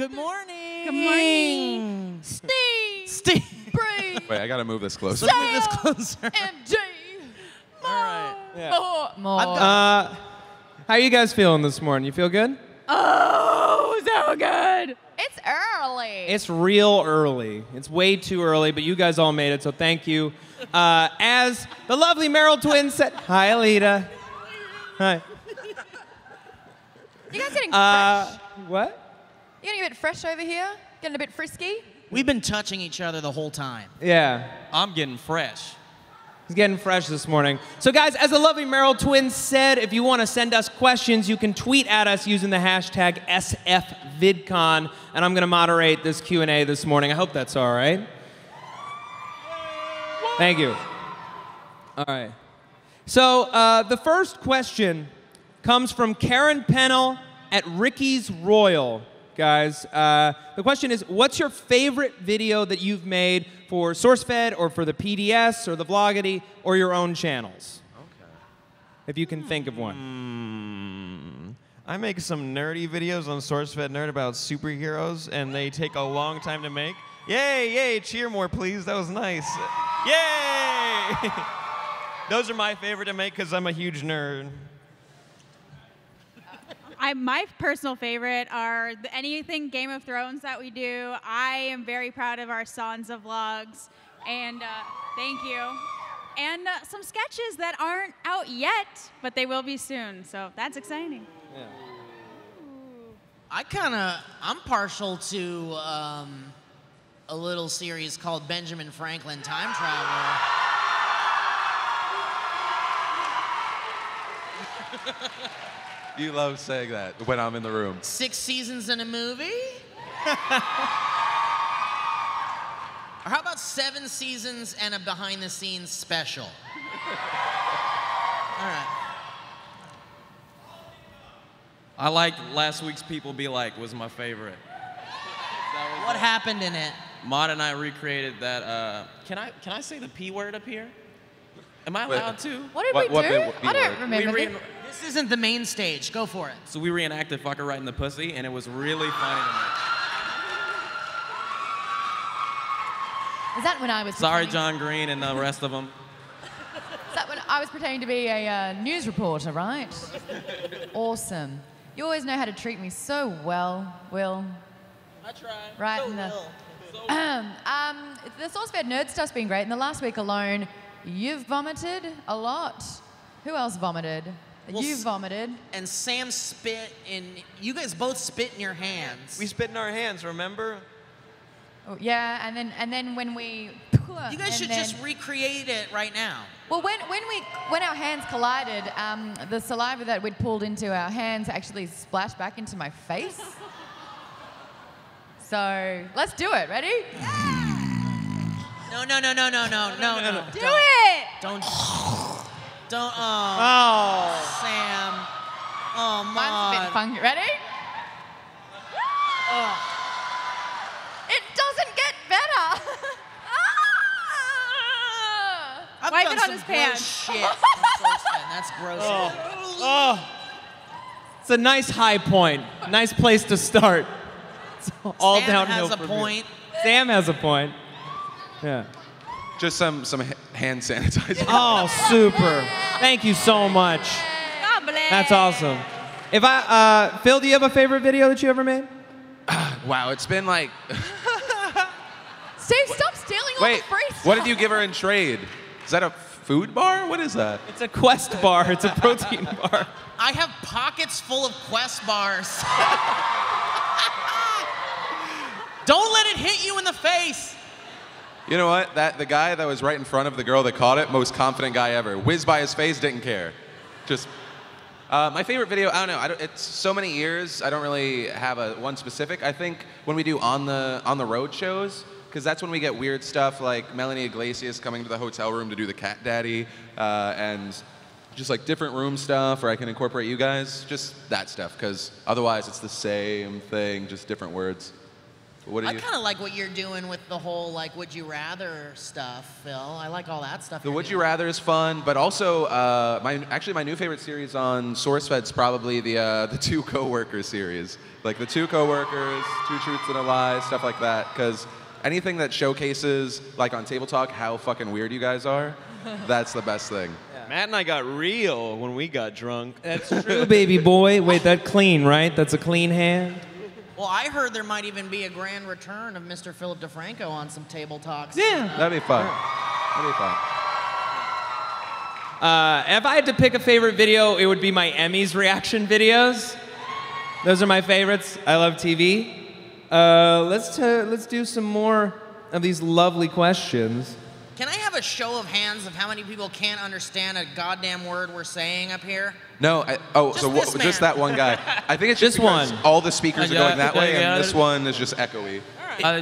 Good morning. Good morning. Steve. Bree. Wait, I gotta move this closer. Let's move this closer. MD. All right. Yeah. More. How are you guys feeling this morning? You feel good? Oh, so good. It's early. It's real early. It's way too early, but you guys all made it, so thank you. As the lovely Merrill twins said, hi, Alita. Hi. You guys getting fresh? What? You getting a bit fresh over here? Getting a bit frisky? We've been touching each other the whole time. Yeah. I'm getting fresh. He's getting fresh this morning. So guys, as the lovely Merrill twins said, if you want to send us questions, you can tweet at us using the hashtag SFVidcon, and I'm going to moderate this Q&A this morning. I hope that's all right. Thank you. All right. So the first question comes from Karen Pennell at Ricky's Royal. Guys, the question is, what's your favorite video that you've made for SourceFed or for the PDS or the Vlogity or your own channels? Okay. If you can think of one. I make some nerdy videos on SourceFed Nerd about superheroes, and they take a long time to make. Yay, yay, cheer more, please. That was nice. Yay! Those are my favorite to make because I'm a huge nerd. My personal favorite are anything Game of Thrones that we do. I am very proud of our Sansa vlogs, and thank you. And some sketches that aren't out yet, but they will be soon, so that's exciting. Yeah. I'm partial to a little series called Benjamin Franklin Time Traveler. You love saying that when I'm in the room. 6 seasons in a movie? Or how about 7 seasons and a behind-the-scenes special? All right. I like last week's People Be Like was my favorite. What happened in it? Maude and I recreated that. Can I say the P word up here? Am I allowed to? What did we do? I don't remember. This isn't the main stage. Go for it. So we reenacted Fucker Right in the Pussy, and it was really funny to me. Is that when I was Sorry, pretending- John Green and the rest of them. Is that when I was pretending to be a news reporter, right? Awesome. You always know how to treat me so well, Will. I try. Right So in the... well. The SourceFed nerd stuff's been great. In the last week alone, you've vomited a lot. Who else vomited? Well, You've vomited. And Sam spit in... You guys both spit in your hands. We spit in our hands, remember? Oh, yeah, and then when we... You guys should just recreate it right now. Well, when our hands collided, the saliva that we'd pulled into our hands actually splashed back into my face. So let's do it. Ready? No. Do Don't. it! Don't. Oh. Sam. Oh, Mine's a bit Maude. funky. Ready? Oh. It doesn't get better. I've Wipe done it on some his gross pants. shit on SourceFed. That's gross. Oh. It's a nice high point. Nice place to start. It's all Sam downhill has a from here. point. Sam has a point. Yeah. Just some hand sanitizer. Oh, super. Thank you so much. God bless. That's awesome. If Phil, do you have a favorite video that you ever made? Wow, it's been like... Steve, stop stealing all Wait, the free stuff. what did you give her in trade? Is that a food bar? What is that? It's a Quest bar. It's a protein bar. I have pockets full of Quest bars. Don't let it hit you in the face. You know what? The guy that was right in front of the girl that caught it, most confident guy ever. Whizzed by his face, didn't care. Just... my favorite video, I don't know. It's so many years. I don't really have one specific. I think when we do on the road shows, because that's when we get weird stuff like Melanie Iglesias coming to the hotel room to do the Cat Daddy, and just like different room stuff, or I can incorporate you guys. Just that stuff, because otherwise it's the same thing, just different words. What do I you? kind of like what you're doing with the whole like would you rather stuff, Phil. I like all that stuff. The you're Would You doing. Rather is fun, but also my new favorite series on SourceFed is probably the Two Coworkers series, like the Two Coworkers, Two Truths and a Lie, stuff like that. Because anything that showcases, like on Table Talk, how fucking weird you guys are, that's the best thing. Matt and I got real when we got drunk. That's true, baby boy. Wait, that's clean, right? That's a clean hand. Well, I heard there might even be a grand return of Mr. Philip DeFranco on some Table Talks. Yeah. That'd be fun. That'd be fun. If I had to pick a favorite video, it would be my Emmys reaction videos. Those are my favorites. I love TV. Let's do some more of these lovely questions. Can I have a show of hands of how many people can't understand a goddamn word we're saying up here? No, just that one guy. I think it's just This because one. all the speakers are going that way, Yeah. and this one is just echoey. Oh, Oh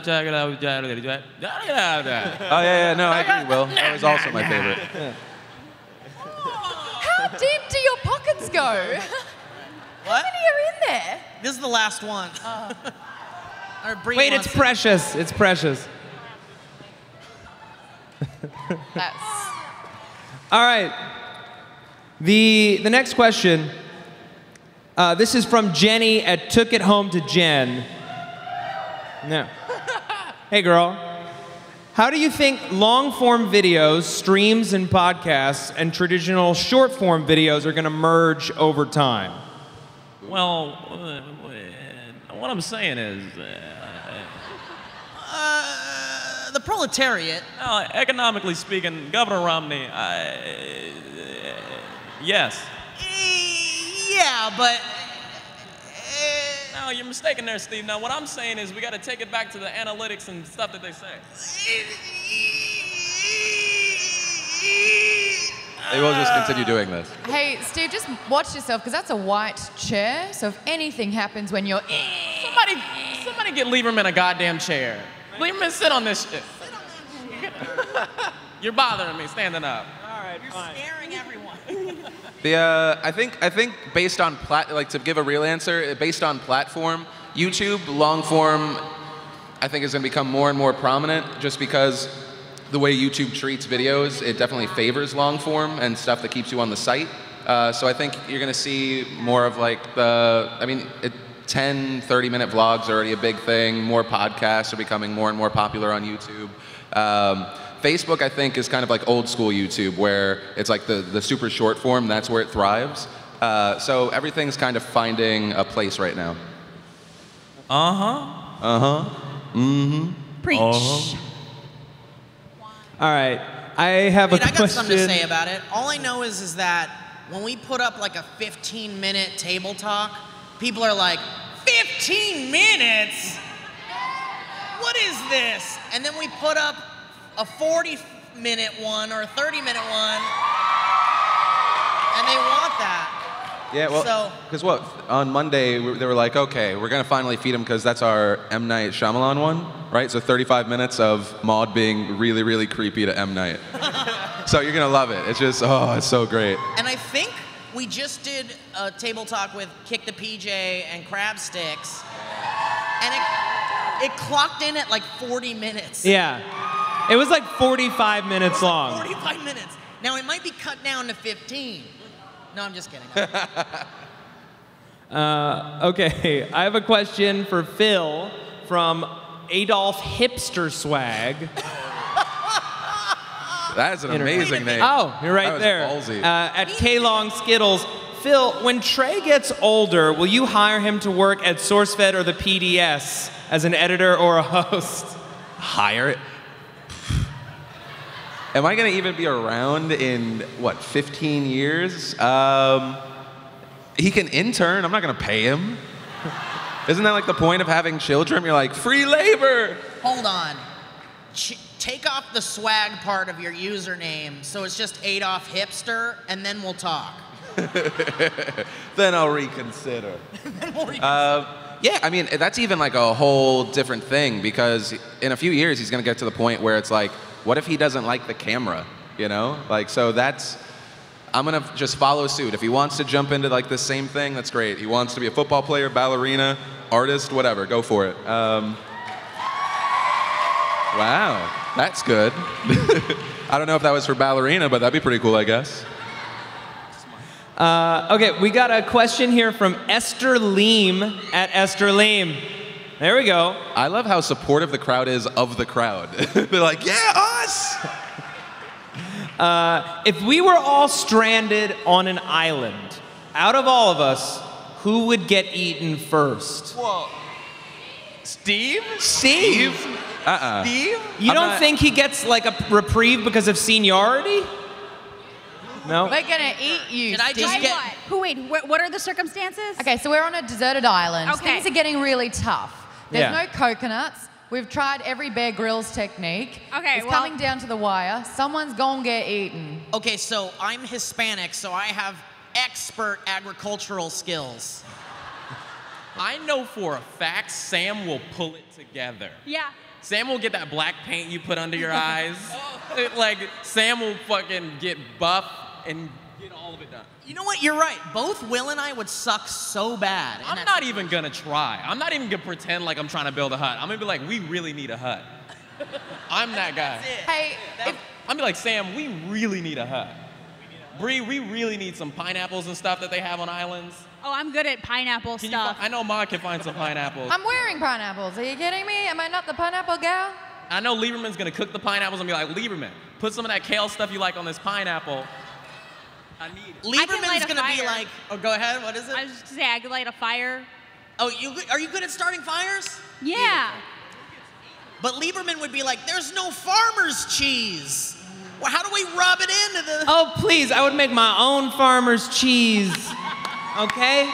yeah, no, I agree, Will. That was also my favorite. How deep do your pockets go? What? How many are in there? This is the last one. Or Bree Wait, wants it's it. precious. It's precious. That's All right. The next question. This is from Jenny at Took It Home to Jen. No. Hey, girl. How do you think long-form videos, streams, and podcasts, and traditional short-form videos are going to merge over time? Well, what I'm saying is, The proletariat. economically speaking, Governor Romney, yes. Yeah, but. No, you're mistaken there, Steve. Now, what I'm saying is we got to take it back to the analytics and stuff that they say. They will just continue doing this. Hey, Steve, just watch yourself, because that's a white chair. So if anything happens when you're... Somebody get Lieberman a goddamn chair. Lieberman, sit on this shit. You're bothering me standing up. You're scaring everyone. I think based on to give a real answer, based on platform, YouTube long form, I think is going to become more and more prominent, just because the way YouTube treats videos, it definitely favors long form and stuff that keeps you on the site. So I think you're going to see more of like 10, 30-minute vlogs are already a big thing. More podcasts are becoming more and more popular on YouTube. Facebook, I think, is kind of like old school YouTube, where it's like the super short form, that's where it thrives. So everything's kind of finding a place right now. Preach. All right. I have a I got question. something to say about it. All I know is that when we put up like a 15-minute table talk, people are like, 15 minutes? What is this? And then we put up a 40-minute one or a 30-minute one, and they want that. Yeah, well, because on Monday, they were like, okay, we're going to finally feed him because that's our M. Night Shyamalan one, right? So 35 minutes of Maude being really, really creepy to M. Night. So you're going to love it. It's just, it's so great. And I think we just did a table talk with Kick the PJ and Crab Sticks, and it clocked in at like 40 minutes. Yeah. It was like 45 minutes long. 45 minutes. Now it might be cut down to 15. No, I'm just kidding. Okay, I have a question for Phil from Adolf Hipster Swag. That is an amazing name. Oh, you're right That was there. ballsy. At K-Long Skittles. Phil, when Trey gets older, will you hire him to work at SourceFed or the PDS as an editor or a host? Hire it. Am I going to even be around in, 15 years? He can intern. I'm not going to pay him. Isn't that like the point of having children? You're like, free labor. Hold on. Take off the swag part of your username, so it's just Adolf Hipster, and then we'll talk. Then I'll reconsider. Yeah, I mean, that's even like a whole different thing, because in a few years, he's going to get to the point where it's like, what if he doesn't like the camera, you know? Like, so I'm going to just follow suit. If he wants to jump into like the same thing, that's great. He wants to be a football player, ballerina, artist, whatever, go for it. Wow, that's good. I don't know if that was for ballerina, but that'd be pretty cool, I guess. Okay, we got a question here from Esther Leem at Esther Leem. There we go. I love how supportive the crowd is of the crowd. They're like, yeah, us! If we were all stranded on an island, out of all of us, who would get eaten first? Whoa. Steve? Steve? Steve? You don't think he gets like a reprieve because of seniority? No? We're gonna eat you. Did I just Steve. get- What? Who? Wait. What are the circumstances? Okay, so we're on a deserted island. Okay. Things are getting really tough. There's Yeah. no coconuts. We've tried every Bear Grylls technique. Okay, It's well- coming down to the wire. Someone's gonna get eaten. Okay, so I'm Hispanic, so I have expert agricultural skills. I know for a fact Sam will pull it together. Yeah. Sam will get that black paint you put under your eyes. Like, Sam will fucking get buff and get all of it done. You know what? You're right. Both Will and I would suck so bad. and I'm that's- not even gonna try. I'm not even gonna pretend like I'm trying to build a hut. I'm gonna be like, we really need a hut. I'm that guy. Hey, if, I'm gonna be like, Sam, we really need a hut. Bree, we really need some pineapples and stuff that they have on islands. Oh, I'm good at pineapple Can you stuff. I know Maude can find some pineapples. I'm wearing pineapples. Are you kidding me? Am I not the pineapple gal? I know Lieberman's gonna cook the pineapples and be like, Lieberman, put some of that kale stuff you like on this pineapple. I need it. I can light Lieberman's a gonna be fire. like, oh, go ahead. What is it? I was just gonna say I could light a fire. Oh, are you good at starting fires? Yeah. But Lieberman would be like, there's no farmer's cheese. Well, how do we rub it into the? Oh, please, I would make my own farmer's cheese. Okay?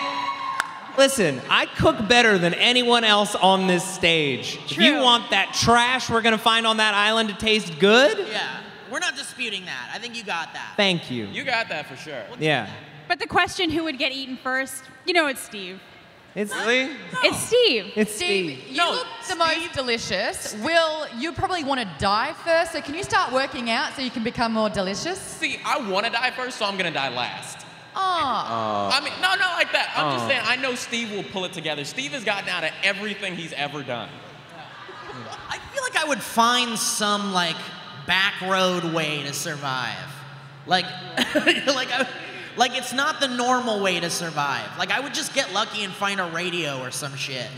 Listen, I cook better than anyone else on this stage. If you True. want that trash we're gonna find on that island to taste good, Yeah, we're not disputing that. I think you got that. thank you. You got that for sure. Yeah. But the question, who would get eaten first? You know, it's Steve. It's Really? It's Steve. It's Steve, Steve. you No, look the most delicious. Will, you probably want to die first, so can you start working out so you can become more delicious? See, I wanna die first, so I'm gonna die last. Oh, I mean, no, not like that. I'm just saying, I know Steve will pull it together. Steve has gotten out of everything he's ever done. I feel like I would find some like back road way to survive. Like, like it's not the normal way to survive. Like I would just get lucky and find a radio or some shit.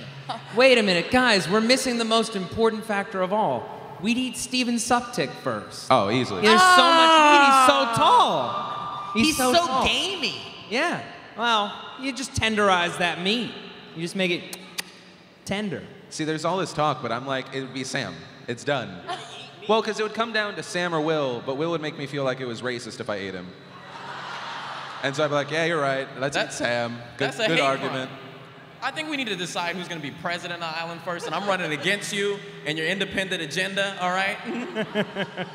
Wait a minute, guys, we're missing the most important factor of all. We'd eat Steven Suptic first. Oh, easily. There's so much meat, he's so tall. He's so tall. gamey. Yeah, well, you just tenderize that meat. You just make it tender. See, there's all this talk, but I'm like, it would be Sam. It's done. Well, because it would come down to Sam or Will, but Will would make me feel like it was racist if I ate him. And so I'd be like, yeah, you're right. Let's eat Sam. Good, That's a good hate argument. crime. I think we need to decide who's gonna be president of the island first, and I'm running against you and your independent agenda, all right?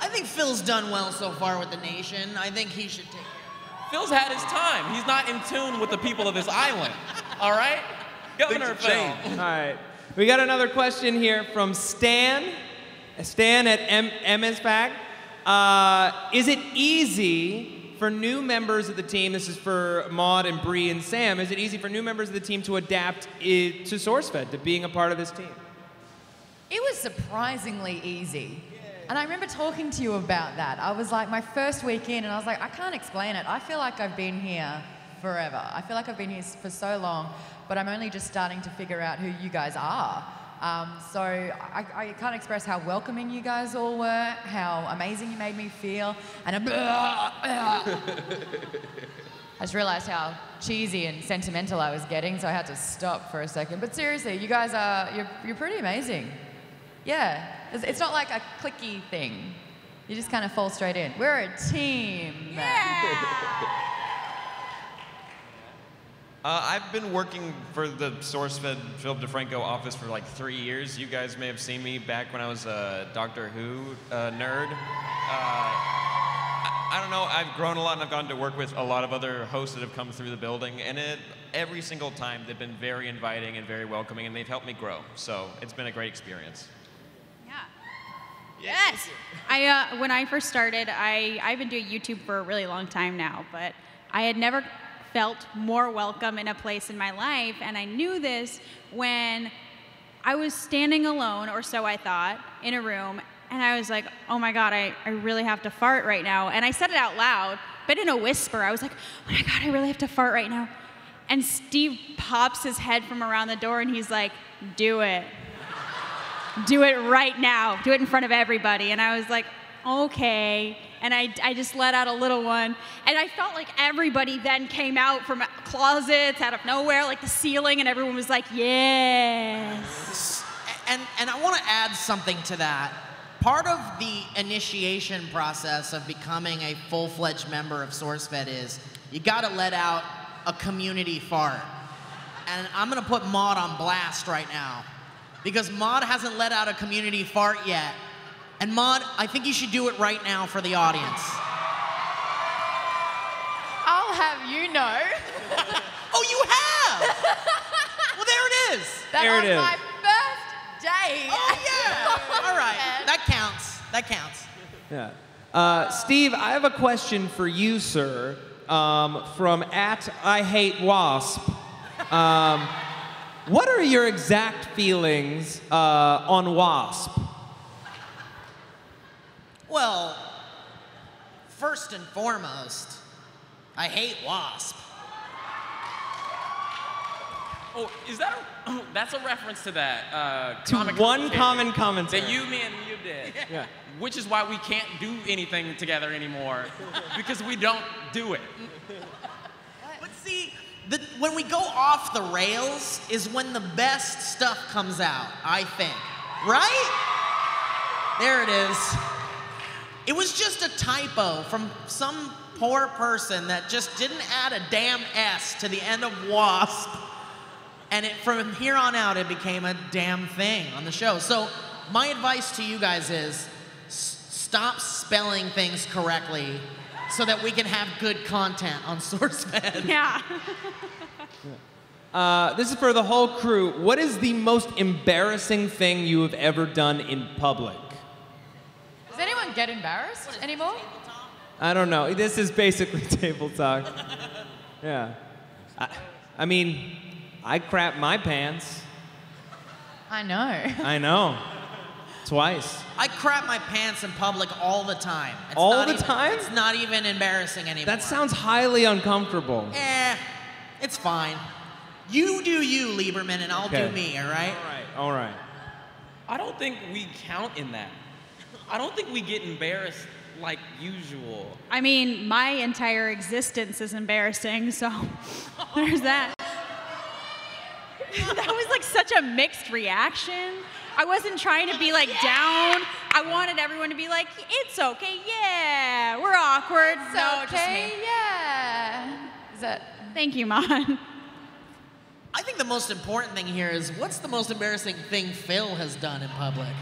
I think Phil's done well so far with the nation. I think he should take. Phil's had his time. He's not in tune with the people of this island, all right? Governor Things have Phil. changed. All right, we got another question here from Stan. Stan at MSPAC. Is it easy for new members of the team, this is for Maude and Bree and Sam, is it easy for new members of the team to adapt to SourceFed, to being a part of this team? it was surprisingly easy. And I remember talking to you about that. I was like, my first week in, and I was like, I can't explain it. I feel like I've been here forever. I feel like I've been here for so long, but I'm only just starting to figure out who you guys are. So I can't express how welcoming you guys all were, how amazing you made me feel, and I just realized how cheesy and sentimental I was getting, so I had to stop for a second. But seriously, you guys you're pretty amazing. Yeah, it's not like a clicky thing. You just kind of fall straight in. We're a team. I've been working for the SourceFed Philip DeFranco office for like 3 years. You guys may have seen me back when I was a Doctor Who nerd. I don't know, I've grown a lot and I've gotten to work with a lot of other hosts that have come through the building, and every single time they've been very inviting and very welcoming, and they've helped me grow. So it's been a great experience. Yes. When I first started, I've been doing YouTube for a really long time now, but I had never felt more welcome in a place in my life, and I knew this when I was standing alone, or so I thought, in a room, And I was like, oh my God, I really have to fart right now. And I said it out loud, but in a whisper. I was like, oh my God, I really have to fart right now. And Steve pops his head from around the door and he's like, do it. Do it right now. Do it in front of everybody. And I was like, okay. And I just let out a little one. And I felt like everybody then came out from closets out of nowhere, like the ceiling, and everyone was like, yes. And I want to add something to that. Part of the initiation process of becoming a full-fledged member of SourceFed is you got to let out a community fart. And I'm going to put Maude on blast right now because Maude hasn't let out a community fart yet. And Maude, I think you should do it right now for the audience. I'll have you know. Oh, you have? Well, there it is. That There was it is. my first day. Oh, yeah. All right. That counts. That counts. Yeah. Steve, I have a question for you, sir, from @IHateWasp. What are your exact feelings on WASP? Well, first and foremost, I hate WASP. Oh, is that that's a reference to that To comic one commentary common commentary. that you, me, and you did. Yeah. Which is why we can't do anything together anymore because we don't do it. But see, when we go off the rails is when the best stuff comes out, I think. Right? There it is. It was just a typo from some poor person that just didn't add a damn S to the end of WASP. And from here on out, it became a damn thing on the show. So my advice to you guys is stop spelling things correctly so that we can have good content on SourceFed. Yeah. This is for the whole crew. What is the most embarrassing thing you have ever done in public? Does anyone get embarrassed anymore? I don't know. This is basically table talk. Yeah. I mean, I crap my pants. I know. I know. Twice. I crap my pants in public all the time. It's All not the even- time? It's not even embarrassing anymore. That sounds highly uncomfortable. It's fine. You do you, Lieberman, and I'll Okay. do me, all right? All right. I don't think we count in that. I don't think we get embarrassed like usual. I mean, my entire existence is embarrassing, so there's that. That was like such a mixed reaction. I wasn't trying to be like down. I wanted everyone to be like, it's okay, yeah, we're awkward. It's no, okay, just me. yeah. Is that? Thank you, Maude. I think the most important thing here is what's the most embarrassing thing Phil has done in public?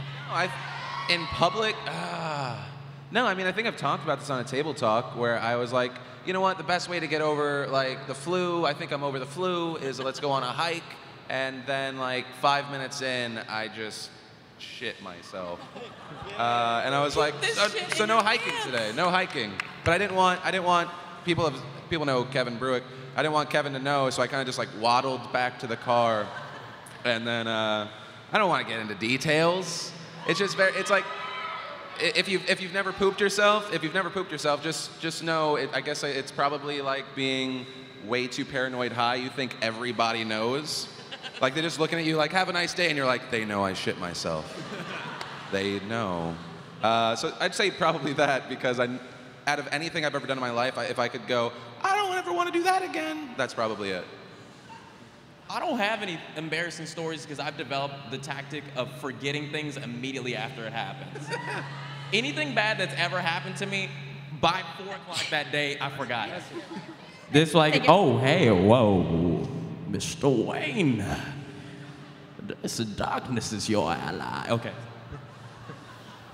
In public? No, I mean, I think I've talked about this on a table talk where I was like, you know what, the best way to get over, like, the flu, I think I'm over the flu, is let's go on a hike. And then, like, 5 minutes in, I just shit myself. And I was like, so no hiking today, no hiking. But I didn't want people know Kevin Bruick. I didn't want Kevin to know, so I kind of just like waddled back to the car. And then, I don't want to get into details. It's just it's like, if you've never pooped yourself, just know, I guess it's probably like being way too paranoid high. You think everybody knows. Like they're just looking at you like, have a nice day, and you're like, they know I shit myself. They know. So I'd say probably that, because out of anything I've ever done in my life, if I could go, I don't ever want to do that again, that's probably it. I don't have any embarrassing stories because I've developed the tactic of forgetting things immediately after it happens. Anything bad that's ever happened to me, by 4 o'clock that day, I forgot. This like, oh, hey, whoa, Mr. Wayne. This darkness is your ally. Okay.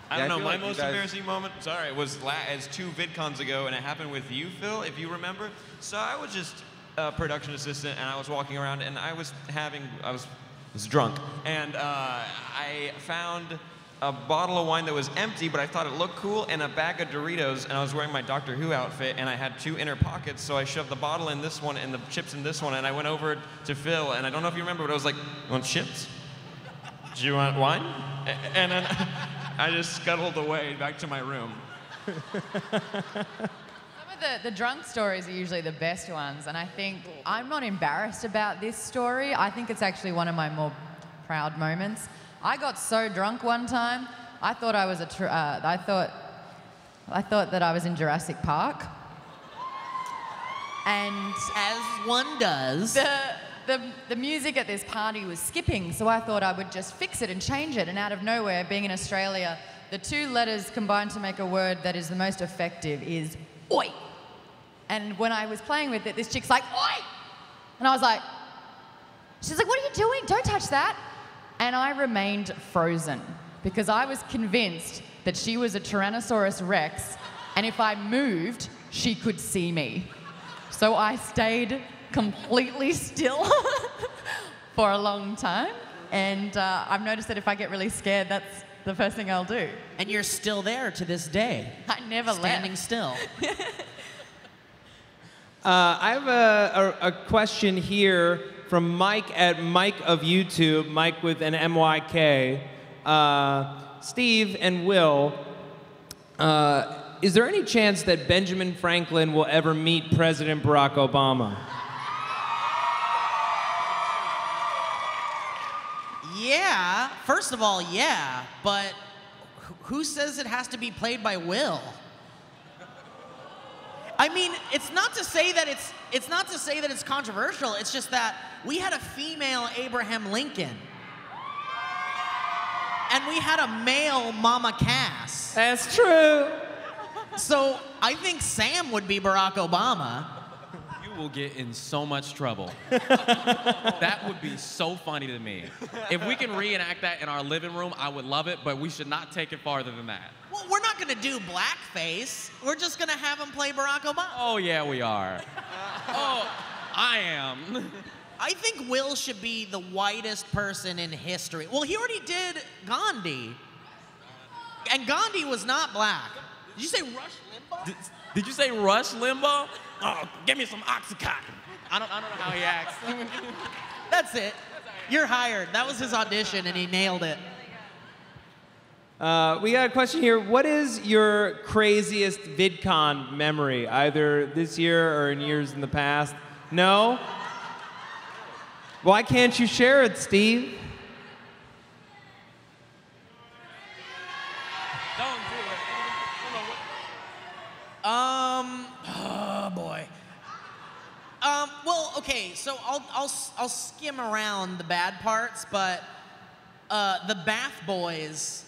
I Yeah, don't I know, feel my like you most guys- embarrassing moment, sorry, was as 2 VidCons ago, and it happened with you, Phil, if you remember. So I was just a production assistant, and I was walking around, and I was drunk, and I found a bottle of wine that was empty, but I thought it looked cool, and a bag of Doritos, and I was wearing my Doctor Who outfit, and I had 2 inner pockets, so I shoved the bottle in this one and the chips in this one, and I went over to Phil, and I don't know if you remember, but I was like, you want chips? Do you want wine? And then I just scuttled away back to my room. Some of the drunk stories are usually the best ones, and I think I'm not embarrassed about this story. I think it's actually one of my more proud moments. I got so drunk one time, I thought I was I thought that I was in Jurassic Park. And As one does. the music at this party was skipping, so I thought I would just fix it and change it. And out of nowhere, being in Australia, the two letters combined to make a word that is the most effective is oi. And when I was playing with it, this chick's like, oi! And I was like, she's like, what are you doing? Don't touch that. And I remained frozen because I was convinced that she was a Tyrannosaurus Rex, and if I moved, she could see me. So I stayed completely still for a long time, and I've noticed that if I get really scared, that's the first thing I'll do. And you're still there to this day. I never Standing left. still. I have a question here from Mike at Mike of YouTube, Mike with an MYK. Steve and Will, is there any chance that Benjamin Franklin will ever meet President Barack Obama? Yeah, first of all, yeah, but who says it has to be played by Will? I mean, it's not to say that it's controversial. It's just that we had a female Abraham Lincoln, and we had a male Mama Cass. That's true. So I think Sam would be Barack Obama. You will get in so much trouble. That would be so funny to me. If we can reenact that in our living room, I would love it, but we should not take it farther than that. Well, we're not gonna do blackface. We're just gonna have him play Barack Obama. Oh, yeah, we are. Oh, I am. I think Will should be the whitest person in history. Well, he already did Gandhi. And Gandhi was not black. Did you say Rush Limbaugh? Did you say Rush Limbaugh? Oh, give me some Oxycontin. I don't know how he acts. That's it. You're hired. That was his audition, and he nailed it. We got a question here. What is your craziest VidCon memory, either this year or in years in the past? No? Why can't you share it, Steve? Don't do it. Oh boy. Well, okay, so I'll skim around the bad parts, but the Bath Boys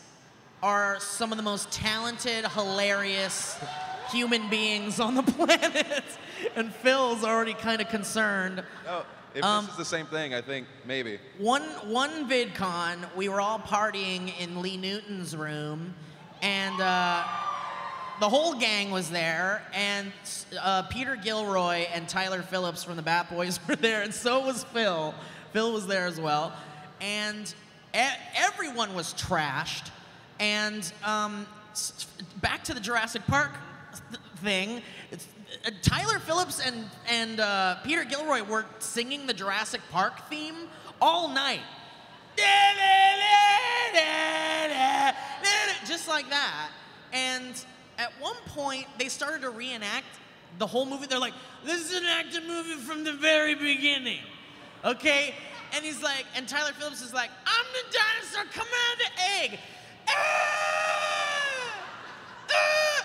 are some of the most talented, hilarious human beings on the planet, and Phil's already kind of concerned. Oh, if this is the same thing, I think maybe. One VidCon, we were all partying in Lee Newton's room, and the whole gang was there, and Peter Gilroy and Tyler Phillips from the Bat Boys were there, and so was Phil. Phil was there as well, and everyone was trashed. And back to the Jurassic Park thing, Tyler Phillips and Peter Gilroy were singing the Jurassic Park theme all night. Just like that. And at one point, they started to reenact the whole movie. They're like, this is an acted movie from the very beginning, okay? And he's like, and Tyler Phillips is like, I'm the dinosaur coming out of the egg.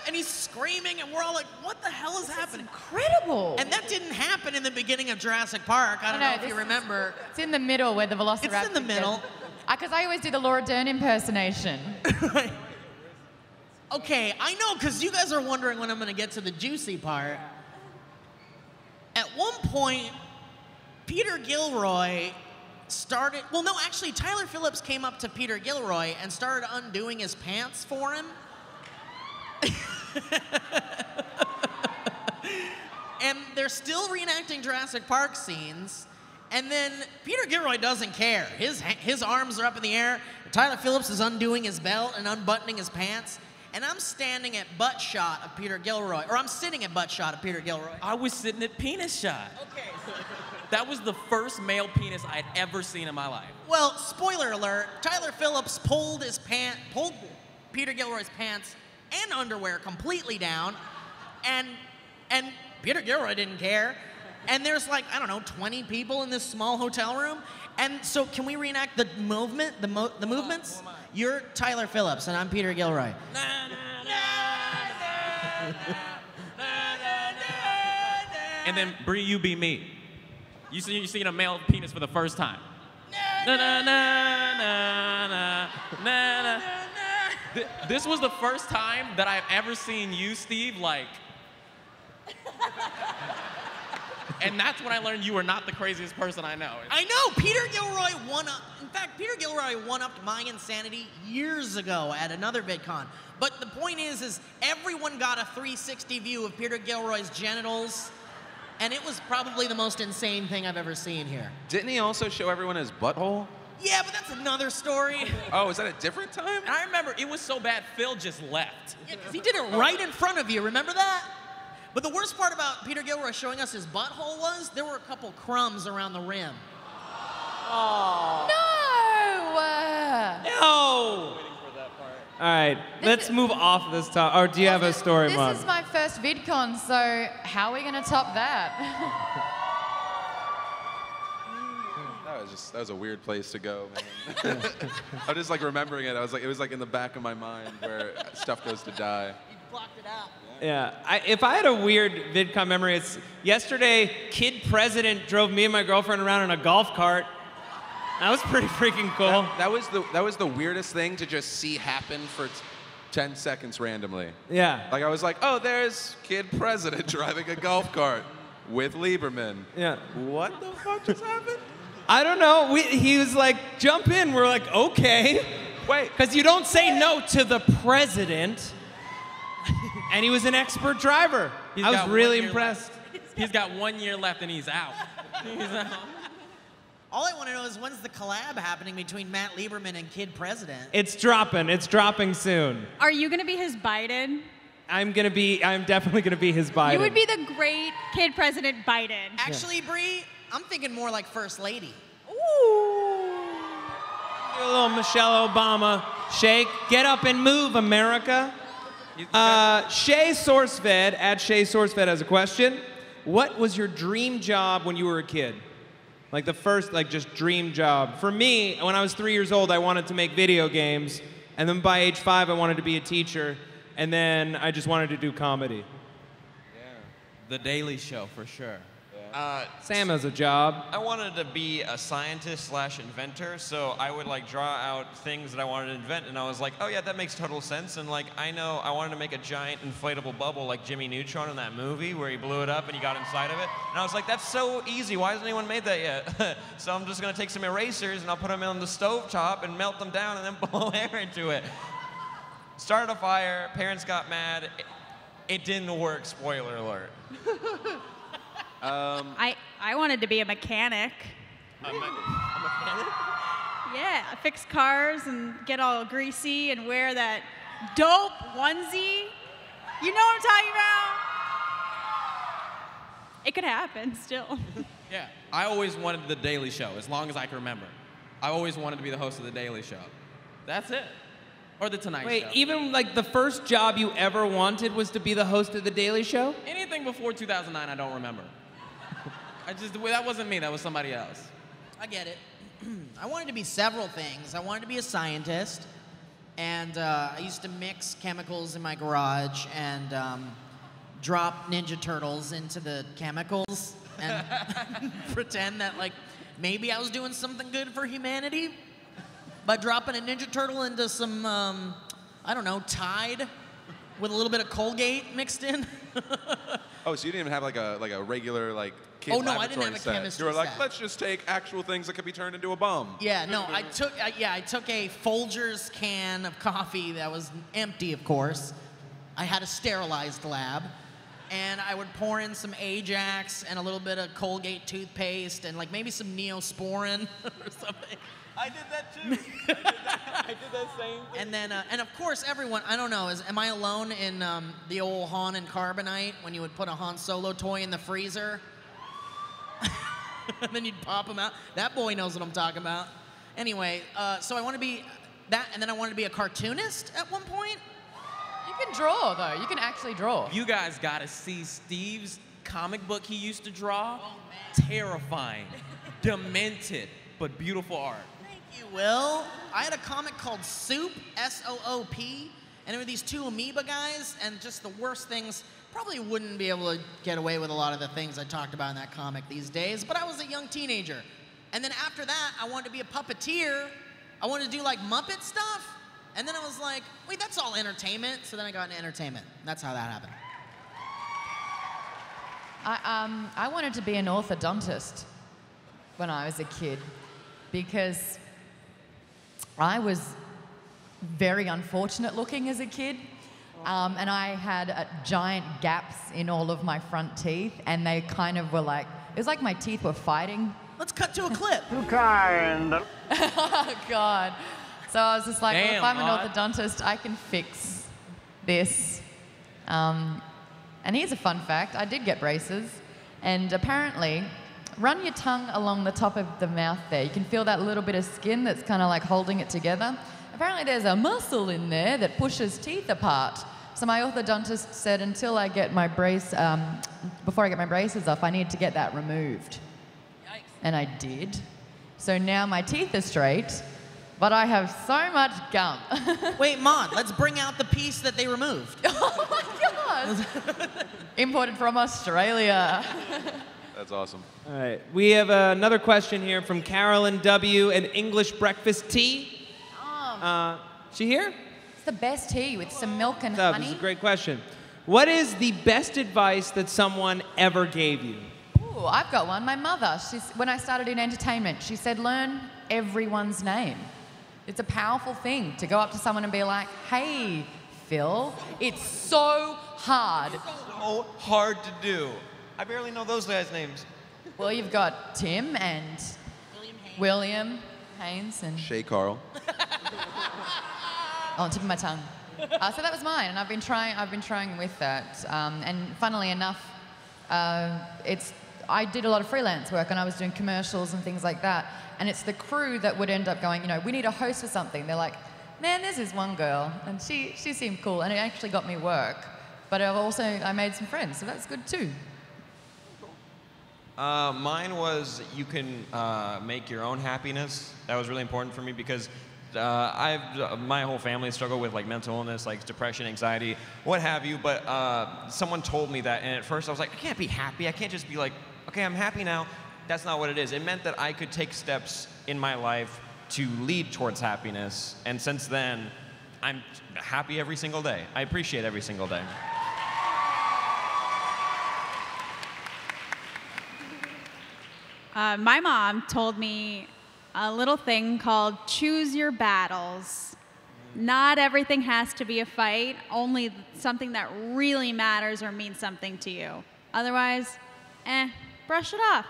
And he's screaming, and we're all like, what the hell is happening? Incredible. And that didn't happen in the beginning of Jurassic Park. I don't know if you remember. It's in the middle where the Velociraptor. It's in the middle. Because I always do the Laura Dern impersonation. Right. Okay, I know, because you guys are wondering when I'm going to get to the juicy part. At one point, Peter Gilroy started, well, no, actually, Tyler Phillips came up to Peter Gilroy and started undoing his pants for him. And they're still reenacting Jurassic Park scenes, and then Peter Gilroy doesn't care. His arms are up in the air. Tyler Phillips is undoing his belt and unbuttoning his pants, and I'm standing at butt shot of Peter Gilroy, or I'm sitting at butt shot of Peter Gilroy. I was sitting at penis shot. Okay. That was the first male penis I'd ever seen in my life. Well, spoiler alert, Tyler Phillips pulled Peter Gilroy's pants and underwear completely down, and Peter Gilroy didn't care. And there's like, I don't know, 20 people in this small hotel room. And so can we reenact the movement, the movements? You're Tyler Phillips, and I'm Peter Gilroy. And then, Bree, you be me. You seen a male penis for the first time. Na, na, na, na, na, na, na. This was the first time that I've ever seen you, Steve, like... And that's when I learned you were not the craziest person I know. I know, Peter Gilroy won up. In fact, Peter Gilroy one-upped my insanity years ago at another VidCon. But the point is everyone got a 360 view of Peter Gilroy's genitals, and it was probably the most insane thing I've ever seen here. Didn't he also show everyone his butthole? Yeah, but that's another story. Oh, is that a different time? And I remember it was so bad, Phil just left. Yeah, because he did it right in front of you, remember that? But the worst part about Peter Gilroy showing us his butthole was there were a couple crumbs around the rim. No! No! All right, let's move off this topic. Or do you have a story, Maude? This is my first VidCon, so how are we going to top that? That was a weird place to go, man. I'm just like remembering it. It was like in the back of my mind where stuff goes to die. You blocked it out. Yeah, if I had a weird VidCon memory, it's yesterday, Kid President drove me and my girlfriend around in a golf cart. That was pretty freaking cool. That was the weirdest thing to just see happen for 10 seconds randomly. Yeah. Like I was like, oh, there's Kid President driving a golf cart with Lieberman. Yeah. What the fuck just happened? I don't know. He was like, jump in. We're like, okay. Wait. Because you don't say no to the president. And he was an expert driver. I was really impressed. He's got 1 year left and he's out. He's out. All I want to know is when's the collab happening between Matt Lieberman and Kid President? It's dropping. It's dropping soon. Are you going to be his Biden? I'm definitely gonna be his Biden. You would be the great Kid President Biden. Actually, Bree, I'm thinking more like First Lady. Ooh. A little Michelle Obama shake. Get up and move, America. Shay SourceFed, at Shay SourceFed has a question. What was your dream job when you were a kid? Like the first, just dream job. For me, when I was 3 years old, I wanted to make video games. And then by age 5, I wanted to be a teacher. And then I just wanted to do comedy. Yeah. The Daily Show, for sure. Sam has a job. I wanted to be a scientist / inventor, so I would draw out things that I wanted to invent, and I was like, oh yeah, that makes total sense. And I know I wanted to make a giant inflatable bubble like Jimmy Neutron in that movie where he blew it up and he got inside of it. And I was like, that's so easy. Why hasn't anyone made that yet? So I'm just gonna take some erasers and I'll put them on the stovetop and melt them down and then blow air into it. Started a fire. Parents got mad. It didn't work. Spoiler alert. I wanted to be a mechanic. A mechanic? Yeah, fix cars and get all greasy and wear that dope onesie. You know what I'm talking about? It could happen still. Yeah, I always wanted The Daily Show, as long as I can remember. I always wanted to be the host of The Daily Show. That's it. Or The Tonight Show. Wait, even the first job you ever wanted was to be the host of The Daily Show? Anything before 2009, I don't remember. That wasn't me, that was somebody else. I get it. I wanted to be several things. I wanted to be a scientist, and I used to mix chemicals in my garage and drop Ninja Turtles into the chemicals and pretend that maybe I was doing something good for humanity by dropping a Ninja Turtle into some, I don't know, Tide with a little bit of Colgate mixed in. Oh, so you didn't even have a regular kid Oh, no, I laboratory didn't have a set. chemistry You were like, set. let's just take actual things that could be turned into a bomb. Yeah, no, I took a Folgers can of coffee that was empty, of course. I had a sterilized lab, and I would pour in some Ajax and a little bit of Colgate toothpaste and maybe some Neosporin or something. I did that too. I did that same thing. And then, and of course, everyone, I don't know, am I alone in the old Han and Carbonite when you would put a Han Solo toy in the freezer? And then you'd pop them out. That boy knows what I'm talking about. Anyway, so I want to be that, and then I wanted to be a cartoonist at one point. You can draw, though. You can actually draw. You guys gotta see Steve's comic book he used to draw. Oh, man. Terrifying, demented, but beautiful art. Thank you, Will. I had a comic called Soup, S-O-O-P, and there were these two amoeba guys, and just the worst things. Probably wouldn't be able to get away with a lot of the things I talked about in that comic these days, but I was a young teenager. And then after that, I wanted to be a puppeteer. I wanted to do like Muppet stuff. And then I was like, wait, that's all entertainment. So then I got into entertainment. That's how that happened. I wanted to be an orthodontist when I was a kid because I was very unfortunate looking as a kid. And I had giant gaps in all of my front teeth, and they kind of were like, it was like my teeth were fighting. Let's cut to a clip. Oh, God. So I was just like, well, if I'm an Maude. orthodontist, I can fix this. And here's a fun fact. I did get braces, and apparently, run your tongue along the top of the mouth there. You can feel that little bit of skin that's kind of like holding it together. Apparently, there's a muscle in there that pushes teeth apart. So my orthodontist said until I get my brace, before I get my braces off, I need to get that removed. Yikes. And I did. So now my teeth are straight, but I have so much gum. Wait, Maude, let's bring out the piece that they removed. Oh my God! Imported from Australia. That's awesome. All right. We have another question here from Carolyn W. and English Breakfast Tea. She here? It's the best tea with some milk and What's up? honey. This is a great question. What is the best advice that someone ever gave you? Ooh, I've got one. My mother, when I started in entertainment, she said, learn everyone's name. It's a powerful thing to go up to someone and be like, hey, Phil, it's so hard. So hard to do. I barely know those guys' names. Well, you've got Tim and William Haynes and Shay Carl. on the tip of my tongue. So that was mine, and I've been trying with that. And funnily enough, I did a lot of freelance work, and I was doing commercials and things like that. And it's the crew that would end up going, you know, we need a host for something. They're like, man, there's this one girl, and she seemed cool, and it actually got me work. But I made some friends, so that's good too. Mine was you can make your own happiness. That was really important for me because my whole family struggled with like mental illness, like depression, anxiety, what have you. But someone told me that, and at first I was like, I can't be happy. I can't just be like, okay, I'm happy now. That's not what it is. It meant that I could take steps in my life to lead towards happiness. And since then, I'm happy every single day. I appreciate every single day. My mom told me a little thing called choose your battles. Not everything has to be a fight, only something that really matters or means something to you. Otherwise, brush it off.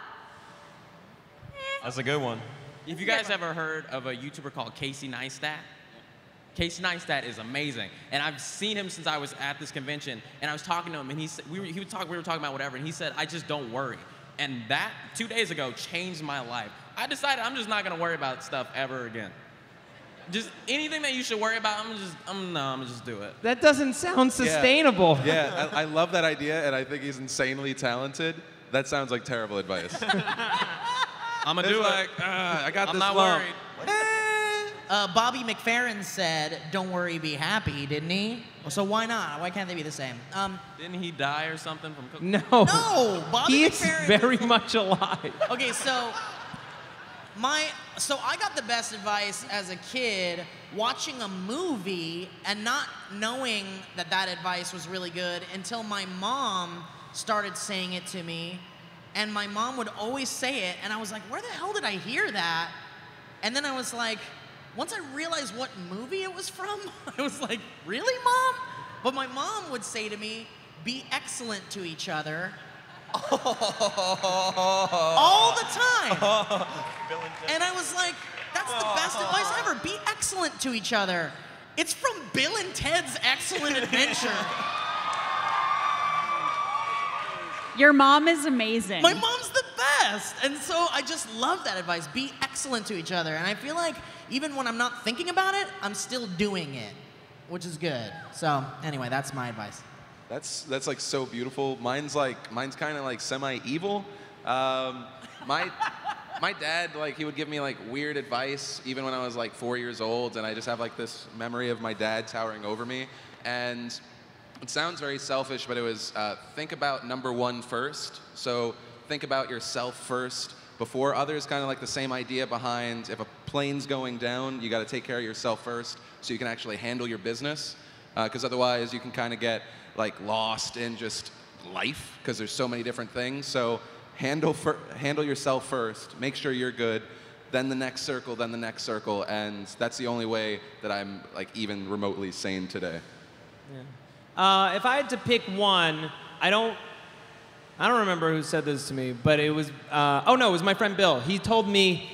That's a good one. If you guys ever heard of a YouTuber called Casey Neistat, Casey Neistat is amazing, and I've seen him since I was at this convention. And I was talking to him, and we were talking about whatever, and he said, "I just don't worry." And that 2 days ago changed my life. I decided I'm just not gonna worry about stuff ever again. Just anything that you should worry about, I'm gonna just do it. That doesn't sound sustainable. Yeah, I love that idea, and I think he's insanely talented. That sounds like terrible advice. I'm gonna do it. I got I'm this not lump. worried. Bobby McFerrin said, don't worry, be happy, didn't he? So why not? Why can't they be the same? Didn't he die or something from cooking? No. No, Bobby He is McFerrin. very much alive. Okay, so I got the best advice as a kid watching a movie and not knowing that advice was really good until my mom started saying it to me. And my mom would always say it, and I was like, where the hell did I hear that? And then I was like, once I realized what movie it was from, I was like, really, Mom? But my mom would say to me, be excellent to each other. All the time. And I was like, that's the best advice ever. Be excellent to each other. It's from Bill and Ted's Excellent Adventure. Your mom is amazing. My mom's the best. And so I just love that advice. Be excellent to each other. And I feel like even when I'm not thinking about it, I'm still doing it, which is good. So anyway, that's my advice. That's like so beautiful. Mine's kind of like semi-evil. My dad, like, he would give me like weird advice even when I was like 4 years old, and I just have like this memory of my dad towering over me. And it sounds very selfish, but it was think about number one first. So think about yourself first before others. Kind of like the same idea behind if a plane's going down, you got to take care of yourself first so you can actually handle your business. Because otherwise you can kind of get like lost in just life because there's so many different things. So handle yourself first, make sure you're good, then the next circle, and that's the only way that I'm like even remotely sane today. Yeah. If I had to pick one, I don't remember who said this to me, but it was, oh no, it was my friend Bill. He told me,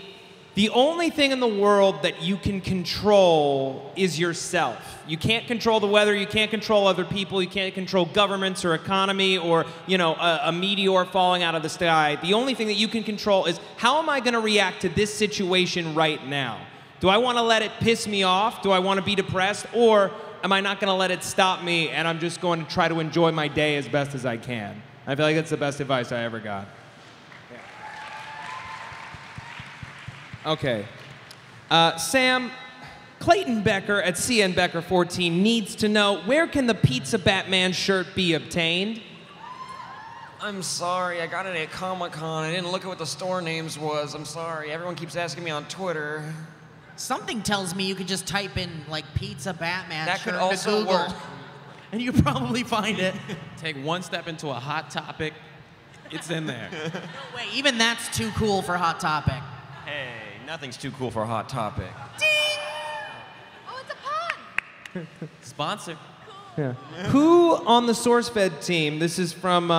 the only thing in the world that you can control is yourself. You can't control the weather, you can't control other people, you can't control governments or economy or, you know, a meteor falling out of the sky. The only thing that you can control is, how am I going to react to this situation right now? Do I want to let it piss me off? Do I want to be depressed? Or am I not going to let it stop me and I'm just going to try to enjoy my day as best as I can? I feel like that's the best advice I ever got. Okay. Sam, Clayton Becker at CN Becker 14 needs to know, where can the Pizza Batman shirt be obtained? I'm sorry, I got it at Comic-Con. I didn't look at what the store names was. I'm sorry. Everyone keeps asking me on Twitter. Something tells me you could just type in like Pizza Batman That shirt could also into Google, work. and you probably find it. Take one step into a Hot Topic, it's in there. No way, even that's too cool for Hot Topic. Hey, nothing's too cool for a Hot Topic. Ding! Oh, it's a pun. Sponsor. Yeah. Who on the SourceFed team, this is from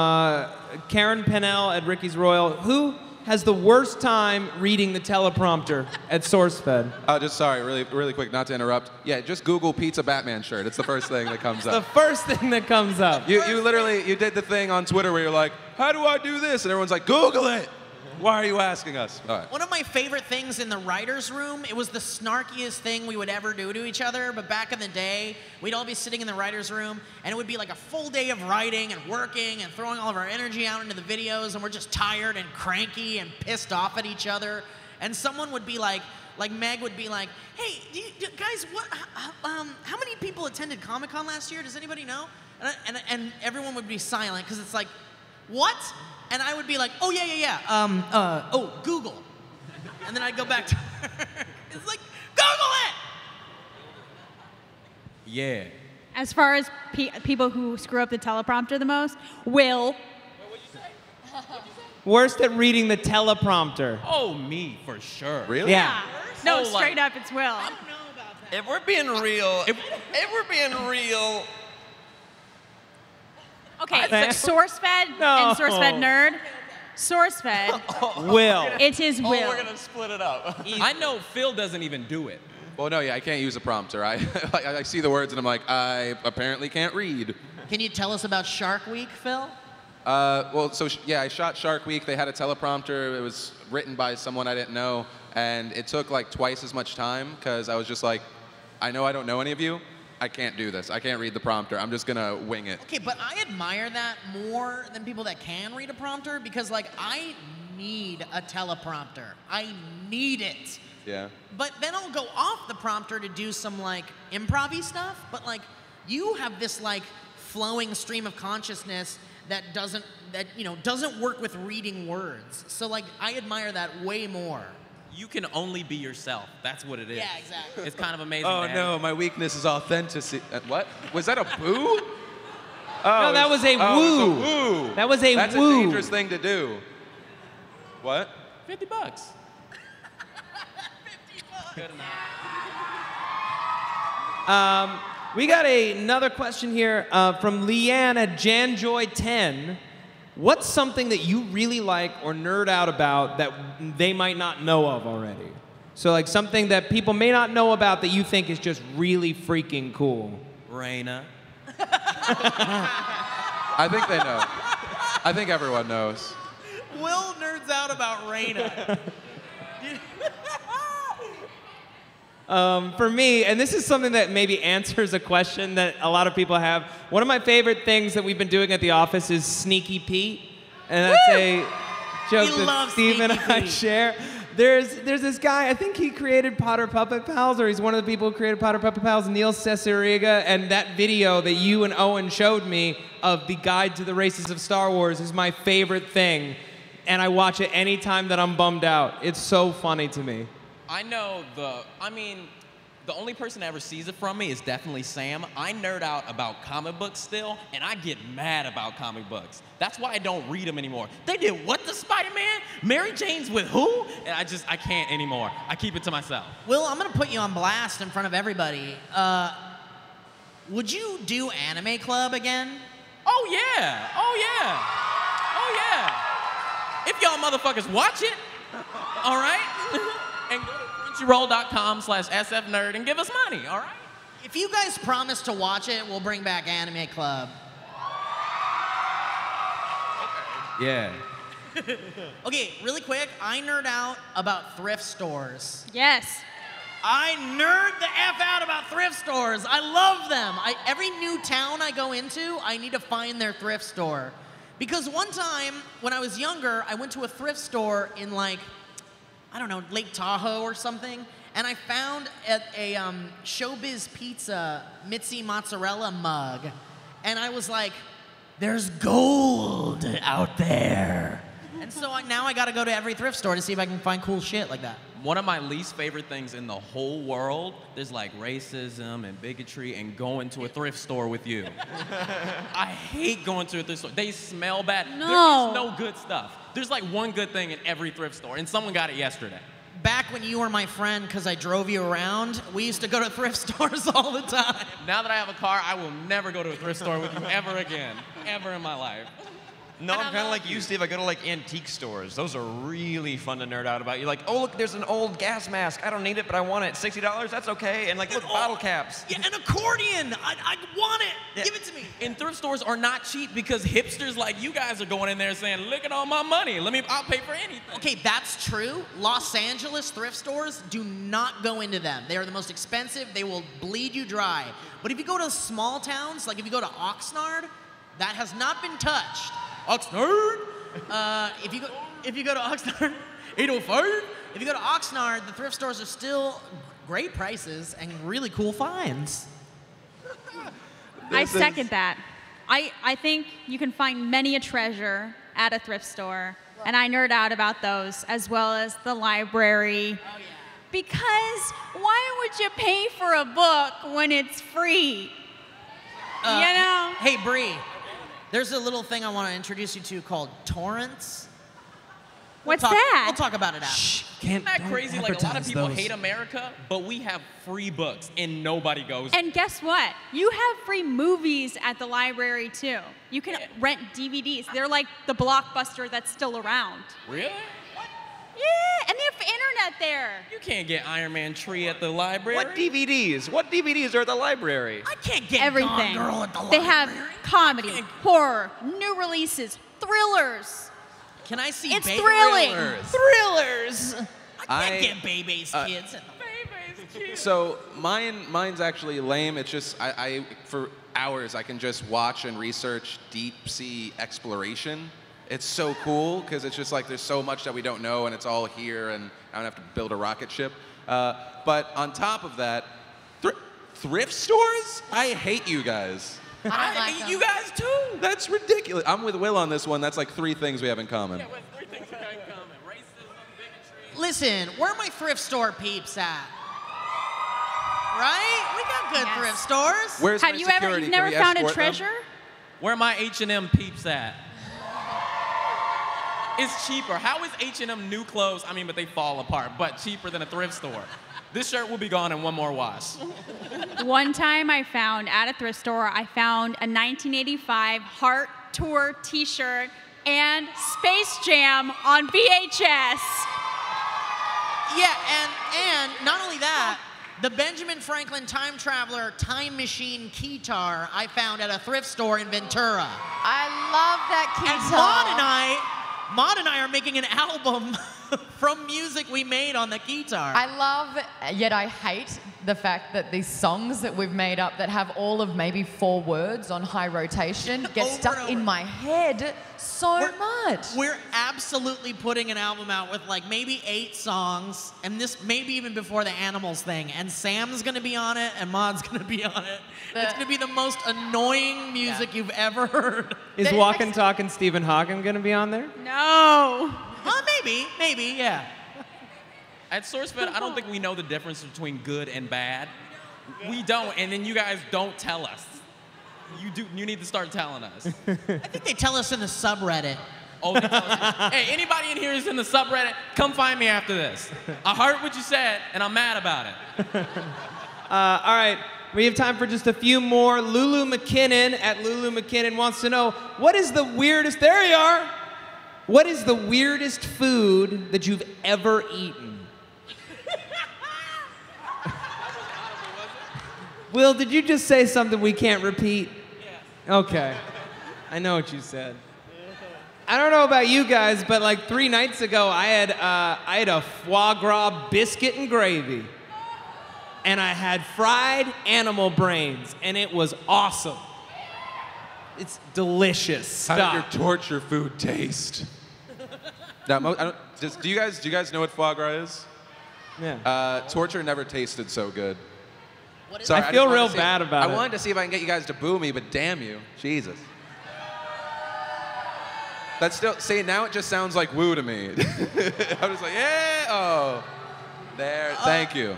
Karen Pennell at Ricky's Royal, who has the worst time reading the teleprompter at SourceFed? Oh, just sorry, really quick, not to interrupt. Yeah, just Google Pizza Batman shirt. It's the first thing that comes The up. first thing that comes up. You literally, you did the thing on Twitter where you're like, how do I do this? And everyone's like, Google it. Why are you asking us? All right. One of my favorite things in the writer's room, it was the snarkiest thing we would ever do to each other, but back in the day, we'd all be sitting in the writer's room, and it would be like a full day of writing and working and throwing all of our energy out into the videos, and we're just tired and cranky and pissed off at each other. And someone would be like Meg would be like, hey, guys, how many people attended Comic-Con last year? Does anybody know? And everyone would be silent, because it's like, what? And I would be like, oh, yeah. Google. And then I'd go back to her. It's like, Google it! Yeah. As far as people who screw up the teleprompter the most, Will. Worst at reading the teleprompter. Oh, me, for sure. Really? Yeah. No, Oh, straight like- up, it's Will. I don't know about that. If we're being real, Okay, I- SourceFed No. and SourceFed Nerd. SourceFed, Will. it is Will. we're gonna split it up. I know Phil doesn't even do it. Well, no, yeah, I can't use a prompter. I see the words and I'm like, I apparently can't read. Can you tell us about Shark Week, Phil? I shot Shark Week. They had a teleprompter. It was written by someone I didn't know, and it took like twice as much time because I was just like, I know I don't know any of you. I can't do this. I can't read the prompter. I'm just gonna wing it. Okay, but I admire that more than people that can read a prompter, because like I need a teleprompter. I need it. Yeah. But then I'll go off the prompter to do some like improv-y stuff, but like you have this like flowing stream of consciousness that doesn't work with reading words. So like I admire that way more. You can only be yourself. That's what it is. Yeah, exactly. It's kind of amazing. Oh man. no, my weakness is authenticity. What? Was that a boo? No, that was a Oh, woo. it was a woo. That was a That's woo. a dangerous thing to do. What? $50. Good enough. We got another question here from Leanne at Janjoy10. What's something that you really like or nerd out about that they might not know of already? So like something that people may not know about that you think is just really freaking cool. Raina. I think they know. I think everyone knows. Will nerds out about Raina. For me, and this is something that maybe answers a question that a lot of people have, one of my favorite things that we've been doing at the office is Sneaky Pete. And that's a joke that Steve and I share. There's this guy, I think he created Potter Puppet Pals, or he's one of the people who created Potter Puppet Pals, Neil Cesariga, and that video that you and Owen showed me of the Guide to the Races of Star Wars is my favorite thing. And I watch it anytime that I'm bummed out. It's so funny to me. I know the only person that ever sees it from me is definitely Sam. I nerd out about comic books still, and I get mad about comic books. That's why I don't read them anymore. They did what to Spider-Man? Mary Jane's with who? And I can't anymore. I keep it to myself. Will, I'm gonna put you on blast in front of everybody. Would you do Anime Club again? Oh yeah, oh yeah, oh yeah. If y'all motherfuckers watch it, all right? And go to crunchyroll.com/sfnerd and give us money, all right? If you guys promise to watch it, we'll bring back Anime Club. Yeah. Okay, really quick, I nerd out about thrift stores. Yes. I nerd the F out about thrift stores. I love them. Every new town I go into, I need to find their thrift store. Because one time, when I was younger, I went to a thrift store in like, I don't know, Lake Tahoe or something, and I found a Showbiz Pizza Mitzi mozzarella mug, and I was like, there's gold out there. And so now I gotta go to every thrift store to see if I can find cool shit like that. One of my least favorite things in the whole world, there's like racism and bigotry and going to a thrift store with you. I hate going to a thrift store. They smell bad. No. There is no good stuff. There's like one good thing in every thrift store, and someone got it yesterday. Back when you were my friend because I drove you around, we used to go to thrift stores all the time. Now that I have a car, I will never go to a thrift store with you ever again, ever in my life. No, I'm kind of like you, Steve. I go to like antique stores. Those are really fun to nerd out about. You're like, oh, look, there's an old gas mask. I don't need it, but I want it. $60? That's okay. And like, look, bottle caps. Yeah, an accordion. I want it. Yeah. Give it to me. And thrift stores are not cheap because hipsters like you guys are going in there saying, look at all my money. I'll pay for anything. Okay, that's true. Los Angeles thrift stores, do not go into them. They are the most expensive. They will bleed you dry. But if you go to small towns, like if you go to Oxnard, that has not been touched. Oxnard. If you go to Oxnard, 805. If you go to Oxnard, the thrift stores are still great prices and really cool finds. I second that. I think you can find many a treasure at a thrift store, and I nerd out about those as well as the library. Oh, yeah. Because why would you pay for a book when it's free? You know? Hey, Bree. There's a little thing I want to introduce you to called torrents. What's that? We'll talk about it after. Isn't that crazy? Like, a lot of people hate America, but we have free books and nobody goes. And guess what? You have free movies at the library too. You can rent DVDs. They're like the Blockbuster that's still around. Really? Yeah, and they have internet there. You can't get Iron Man 3 at the library. What DVDs? What DVDs are at the library? I can't get Everything. Gone Girl at the They library. have comedy, horror, new releases, thrillers. Can I see It's Baby thrilling. Thrillers. I can't get Bebe's kids. So mine's actually lame. It's just I for hours I can just watch and research deep sea exploration. It's so cool because it's just like there's so much that we don't know and it's all here and I don't have to build a rocket ship. But on top of that, thrift stores? I hate you guys. I don't like You guys too. That's ridiculous. I'm with Will on this one. That's like 3 things we have in common. Yeah, we have 3 things we have in common. Racism, bigotry. Listen, where are my thrift store peeps at? Right? We got good Yes. thrift stores. Where's Have my you security? you've Can never we found a escort them? treasure? Where are my H&M peeps at? It's cheaper. How is H&M new clothes? I mean, but they fall apart, but cheaper than a thrift store. This shirt will be gone in 1 more wash. One time I found at a thrift store, I found a 1985 Heart Tour t-shirt and Space Jam on VHS. Yeah, and not only that, the Benjamin Franklin Time Traveler Time Machine keytar I found at a thrift store in Ventura. I love that And keytar. Maude and I are making an album from music we made on the guitar. I love, yet I hate the fact that these songs that we've made up that have all of maybe 4 words on high rotation get Over stuck and in over. my head so much. We're absolutely putting an album out with like maybe 8 songs, and this maybe even before the Animals thing. And Sam's gonna be on it, and Maude's gonna be on it. It's gonna be the most annoying music you've ever heard. Is Walkin' Talkin' Stephen Hawking going to be on there? No. Maybe, yeah. At SourceFed, I don't think we know the difference between good and bad. We don't, and then you guys don't tell us. You do. You need to start telling us. I think they tell us in the subreddit. Oh, they tell us. Hey, anybody in here who's in the subreddit, come find me after this. I heard what you said, and I'm mad about it. All right, we have time for just a few more. Lulu McKinnon at Lulu McKinnon wants to know, what is the weirdest, there you are. What is the weirdest food that you've ever eaten? Will, did you just say something we can't repeat? Yeah. Okay. I know what you said. I don't know about you guys, but like 3 nights ago, I had a foie gras biscuit and gravy. And I had fried animal brains, and it was awesome. It's delicious stuff. How did your torture food taste? Now, do you guys know what foie gras is? Yeah. Torture never tasted so good. What is Sorry, I just feel wanted real to see- bad about it. I wanted to see if I can get you guys to boo me, but damn you, Jesus. That's still, see, now it just sounds like woo to me. I'm just like, yeah, oh. There, thank you.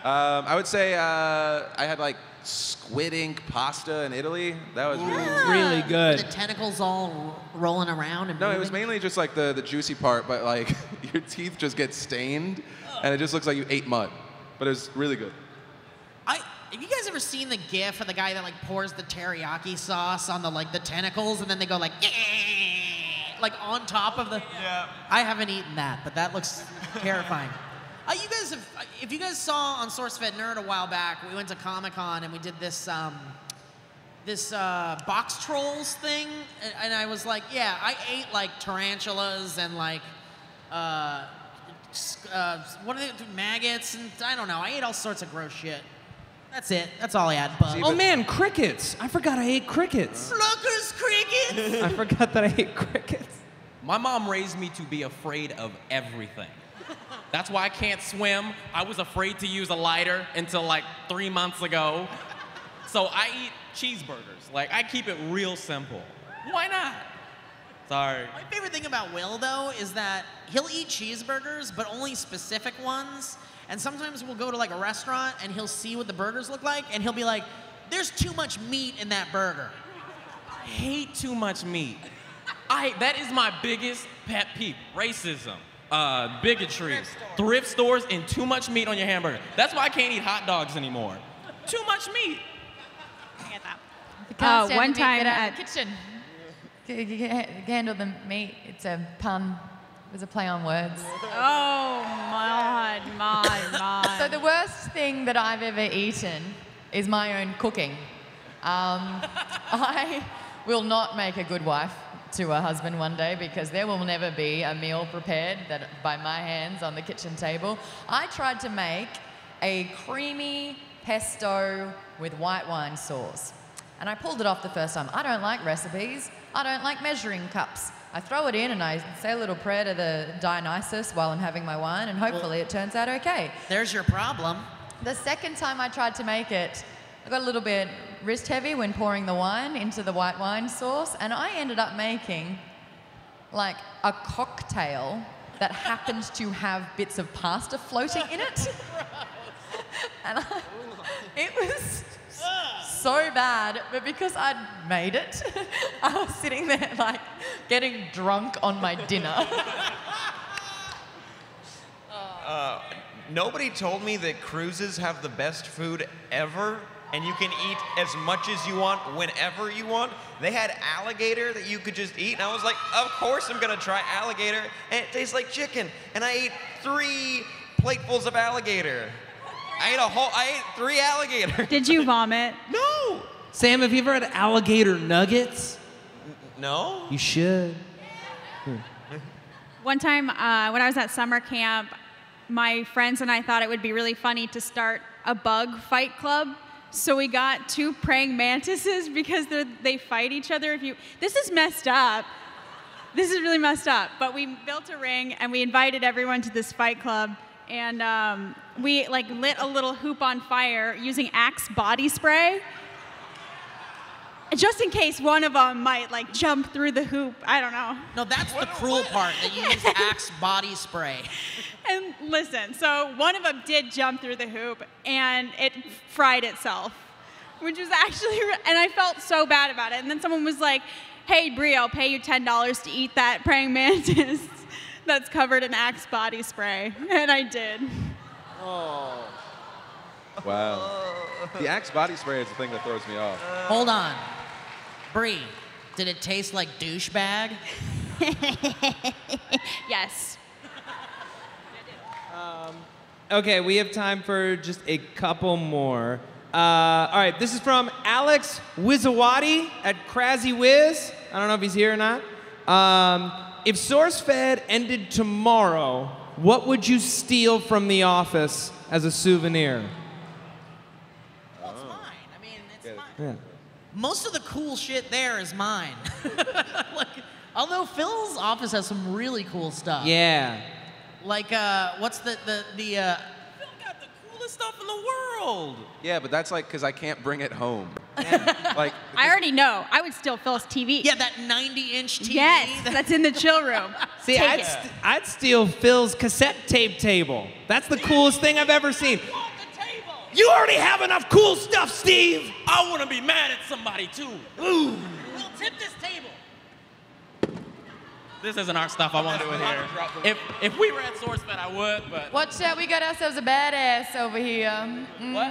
I would say I had like squid ink pasta in Italy. That was really good. The tentacles all rolling around and No, it moving. was mainly just like the juicy part, but like your teeth just get stained, and it just looks like you ate mud. But it was really good. Have you guys ever seen the GIF of the guy that like pours the teriyaki sauce on the like the tentacles and then they go like on top of the? Yeah. I haven't eaten that, but that looks terrifying. You guys have, if you guys saw on SourceFed Nerd a while back, we went to Comic-Con and we did this box trolls thing, and I was like, yeah, I ate like tarantulas and like what are they, maggots and I don't know. I ate all sorts of gross shit. That's it. That's all I had. But Oh man, crickets. I forgot I ate crickets. Fluckers crickets. I forgot that I ate crickets. My mom raised me to be afraid of everything. That's why I can't swim. I was afraid to use a lighter until like 3 months ago. So I eat cheeseburgers. Like, I keep it real simple. Why not? Sorry. My favorite thing about Will, though, is that he'll eat cheeseburgers, but only specific ones. And sometimes we'll go to like a restaurant and he'll see what the burgers look like, and he'll be like, there's too much meat in that burger. I hate too much meat. That is my biggest pet peeve. Racism, bigotry, thrift stores, and too much meat on your hamburger. That's why I can't eat hot dogs anymore. Too much meat. I get that. If you can't stand one the meat, time get out at- of the kitchen. You can't handle the meat. It's a pun. It was a play on words. Oh, Maude. So the worst thing that I've ever eaten is my own cooking. I will not make a good wife to a husband one day because there will never be a meal prepared by my hands on the kitchen table. I tried to make a creamy pesto with white wine sauce. And I pulled it off the first time. I don't like recipes. I don't like measuring cups. I throw it in and I say a little prayer to the Dionysus while I'm having my wine, and hopefully it turns out okay. There's your problem. The second time I tried to make it, I got a little bit wrist heavy when pouring the wine into the white wine sauce, and I ended up making like a cocktail that happened to have bits of pasta floating in it. And it was so bad, but because I'd made it, I was sitting there like getting drunk on my dinner. Nobody told me that cruises have the best food ever, and you can eat as much as you want whenever you want. They had alligator that you could just eat, and I was like, of course I'm gonna try alligator, and it tastes like chicken. And I ate 3 platefuls of alligator. I ate 3 alligator. Did you vomit? No. Sam, have you ever had alligator nuggets? No. You should. One time when I was at summer camp, my friends and I thought it would be really funny to start a bug fight club. So we got 2 praying mantises because they fight each other. This is messed up. This is really messed up. But we built a ring and we invited everyone to this fight club. And we lit a little hoop on fire using Axe body spray. Just in case one of them might jump through the hoop. I don't know. No, that's the cruel part, that you use Axe body spray. And listen, so one of them did jump through the hoop and it fried itself, which was actually, and I felt so bad about it. And then someone was like, hey, Bree, I'll pay you $10 to eat that praying mantis that's covered in Axe body spray. And I did. Oh. Wow. The Axe body spray is the thing that throws me off. Hold on. Bree, did it taste like douchebag? Yes. Okay, we have time for just a couple more. All right, this is from Alex Wizawati at Crazy Wiz. I don't know if he's here or not. If SourceFed ended tomorrow, what would you steal from the office as a souvenir? Well, it's mine. I mean, it's mine. Yeah. Most of the cool shit there is mine. Although Phil's office has some really cool stuff. Yeah. Like, what's the Phil got the coolest stuff in the world. Yeah, but that's because I can't bring it home. I already know. I would steal Phil's TV. Yeah, that 90-inch TV. Yes, that's in the chill room. See, I'd steal Phil's cassette tape table. That's the coolest thing I've ever seen. You already have enough cool stuff, Steve. I want to be mad at somebody too. Ooh. We'll tip this table. This isn't our stuff. I want to do it here. If we were at SourceFed, I would, but. Watch out, we got ourselves a badass over here. What?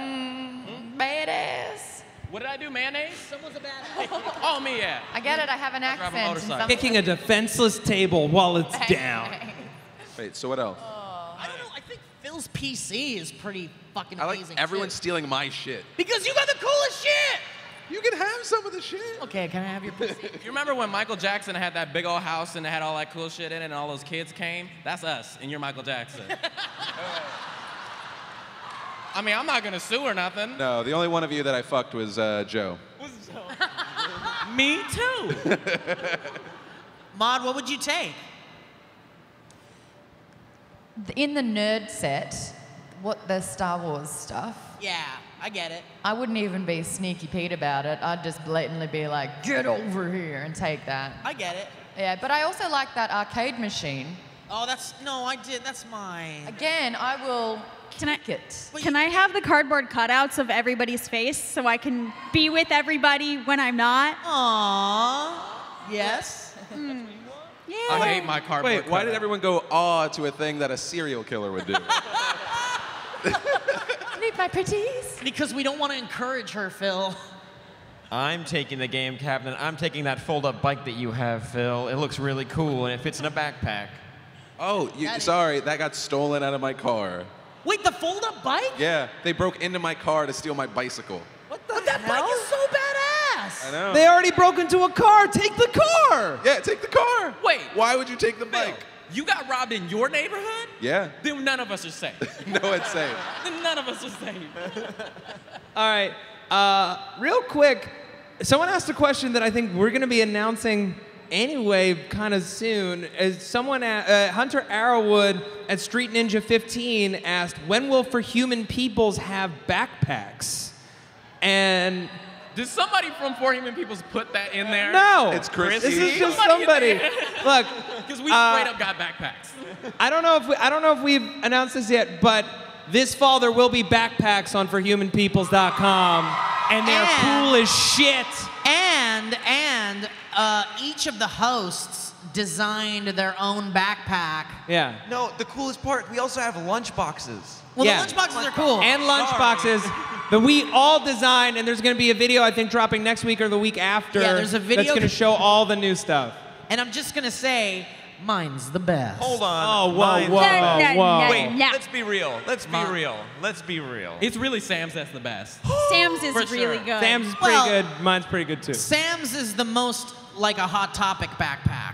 Badass. What did I do, mayonnaise? Someone's a badass. Oh, me, yeah. I get it, I have an grab a accent. and motorcycle. some- Picking a defenseless table while it's down. Wait, so what else? I don't know. I think Phil's PC is pretty fucking I like amazing. everyone too. stealing my shit. Because you got the coolest shit. You can have some of the shit. Okay, can I have your PC? You remember when Michael Jackson had that big old house and it had all that cool shit in it and all those kids came? That's us, and you're Michael Jackson. I mean, I'm not gonna sue or nothing. No, the only one of you that I fucked was Joe. Me too. Maude, what would you take? In the nerd set, the Star Wars stuff, Yeah, I get it. I wouldn't even be sneaky Pete about it. I'd just blatantly be like, get over here and take that. I get it. Yeah, but I also like that arcade machine. Oh, I did. That's mine. Again, I will Can I- take it. Can I have the cardboard cutouts of everybody's face so I can be with everybody when I'm not? Aww. Yes. Yeah. I hate my cardboard. Wait, why did cutout. everyone go awe to a thing that a serial killer would do? Need my pretties? Because we don't want to encourage her, Phil. I'm taking the game cabinet. I'm taking that fold-up bike that you have, Phil. It looks really cool, and it fits in a backpack. Oh, sorry, that got stolen out of my car. Wait, the fold-up bike? Yeah, they broke into my car to steal my bicycle. What the that bike is so badass. I know. They already broke into a car. Take the car. Yeah, take the car. Wait. Why would you take the Phil, bike? you got robbed in your neighborhood? Yeah. Then none of us are safe. No, it's safe. Then none of us are safe. All right. Real quick, someone asked a question that I think we're going to be announcing anyway kind of soon. As someone, Hunter Arrowwood at Street Ninja 15 asked, when will For Human Peoples have backpacks? And Did somebody from For Human Peoples put that in there? no, It's Chrissy. This is just Somebody in somebody. there. Look, Because we straight up got backpacks. I don't know if we've announced this yet, but this fall there will be backpacks on forhumanpeoples.com, and they're cool as shit. And each of the hosts designed their own backpack. Yeah. No, the coolest part, we also have lunch boxes. Well, Yeah. the lunchboxes are cool. And lunch boxes that we all designed, and there's going to be a video I think dropping next week or the week after. Yeah, there's a video that's going to show all the new stuff. And I'm just gonna say, mine's the best. Hold on. Oh, whoa, Mine's- whoa, whoa. Wait, Yeah. let's be real. Let's be real. Let's be real. It's really Sam's that's the best. Sam's is For really sure. good. Sam's is pretty Well- good. Mine's pretty good too. Sam's is the most like a Hot Topic backpack.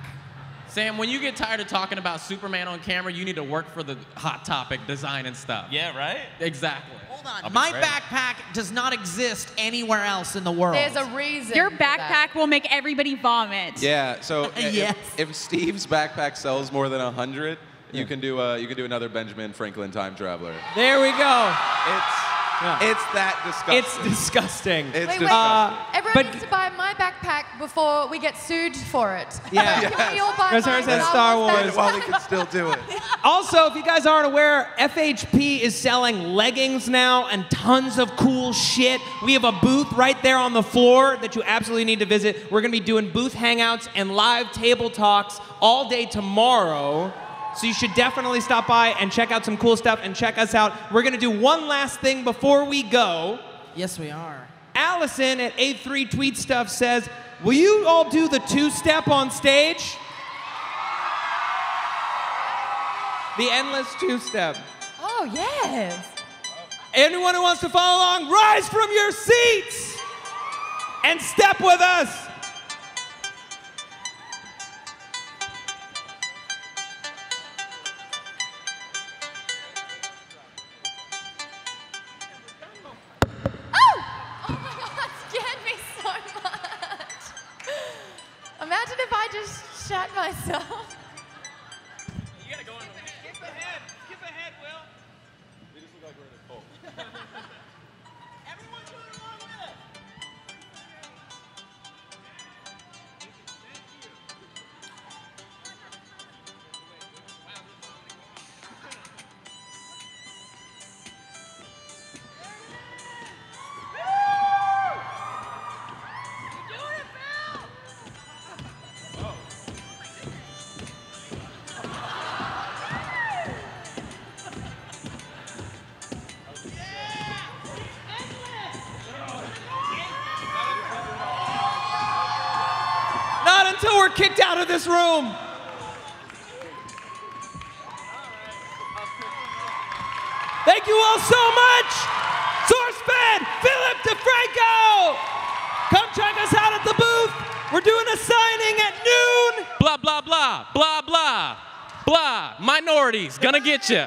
Sam, when you get tired of talking about Superman on camera, you need to work for the Hot Topic design and stuff. Yeah, right? Exactly. Hold on. My backpack does not exist anywhere else in the world. There's a reason. Your for that. backpack will make everybody vomit. Yeah. So Yes. if Steve's backpack sells more than 100, you can do another Benjamin Franklin time traveler. There we go. It's that disgusting. It's disgusting. It's Wait, disgusting. everyone but- needs to buy my backpack before we get sued for it. Yeah. Can we all buy Because mine? hers has Star Star Wars Wars. backpack? While we can still do it. Also, if you guys aren't aware, FHP is selling leggings now and tons of cool shit. We have a booth right there on the floor that you absolutely need to visit. We're going to be doing booth hangouts and live table talks all day tomorrow. So you should definitely stop by and check out some cool stuff and check us out. We're going to do one last thing before we go. Yes, we are. Allison at 83 Tweet Stuff says, will you all do the two-step on stage? The endless two-step. Oh, yes. Anyone who wants to follow along, rise from your seats and step with us. Imagine if I just shat myself. You gotta go on. Skip ahead. Skip ahead, Will. We just look like we're in a cult. Everyone's going along with it. Not until we're kicked out of this room. Thank you all so much. SourceFed, Philip DeFranco. Come check us out at the booth. We're doing a signing at noon. Blah, blah, blah, blah, blah, blah. Minorities, gonna get you.